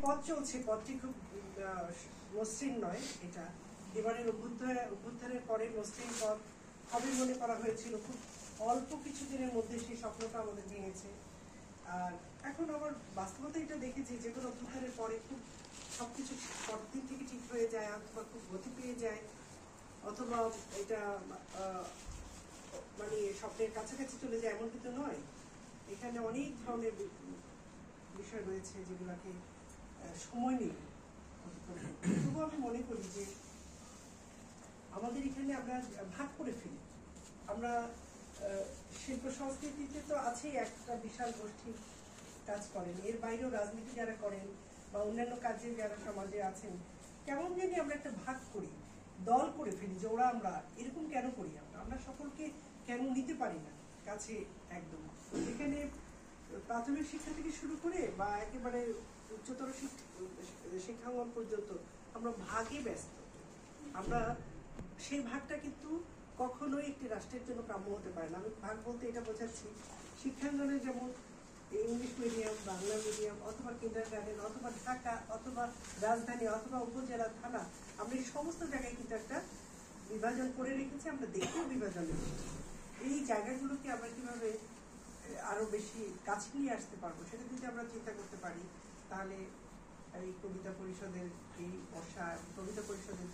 পথ চলছে, পথটি খুব মসৃণ নয়। এটা এবারের অভ্যুত্থানের পরে মসৃণ পথ হবে মনে করা হয়েছিল। খুব অল্প কিছুদিনের মধ্যে সেই স্বপ্নটা আমাদের ভেঙেছে। আর এখন আবার বাস্তবতা এটা দেখেছি, যে কোনো অভ্যুত্থানের পরে খুব সবকিছু পরদিন থেকে ঠিক হয়ে যায়, অথবা খুব গতি পেয়ে যায়, অথবা এটা মানে স্বপ্নের কাছাকাছি চলে যায়, এমন কিন্তু নয়। এখানে অনেক ধরনের বিষয় রয়েছে যেগুলোকে সময় নেই। তবুও আমি মনে করি যে আমাদের এখানে আমরা ভাগ করে ফেলি। আমরা শিল্প সংস্কৃতিতে তো আছেই একটা বিশাল গোষ্ঠী কাজ করেন, এর বাইরেও রাজনীতি যারা করেন বা অন্যান্য কাজে যারা সমাজে আছেন, কেমন জানি আমরা একটা ভাগ করি, দল করে ফেলি যে ওরা আমরা এরকম কেন করি। আমরা সকলকে কেন নিতে পারি না কাছে একদম। এখানে প্রাথমিক শিক্ষা থেকে শুরু করে বা একেবারে উচ্চতর শিক্ষাঙ্গন পর্যন্ত আমরা ভাগে ব্যস্ত। আমরা সেই ভাগটা কিন্তু কখনোই একটি রাষ্ট্রের জন্য কাম্য হতে পারে না। আমি ভাগ বলতে এটা বোঝাচ্ছি, শিক্ষাঙ্গনে যেমন ইংলিশ মিডিয়াম, বাংলা মিডিয়াম, অথবা কিন্ডারগার্টেন, অথবা ঢাকা, অথবা রাজধানী, অথবা উপজেলা, থানা, আমরা এই সমস্ত জায়গায় কিন্তু একটা বিভাজন করে রেখেছি। আমরা দেখেও বিভাজন রেখেছি। এই জায়গাগুলোকে আমরা কিভাবে আরো বেশি কাছে নিয়ে আসতে পারবো সেটা যদি আমরা চিন্তা করতে পারি, তাহলে এই কবিতা পরিষদের এই বর্ষা, কবিতা পরিষদের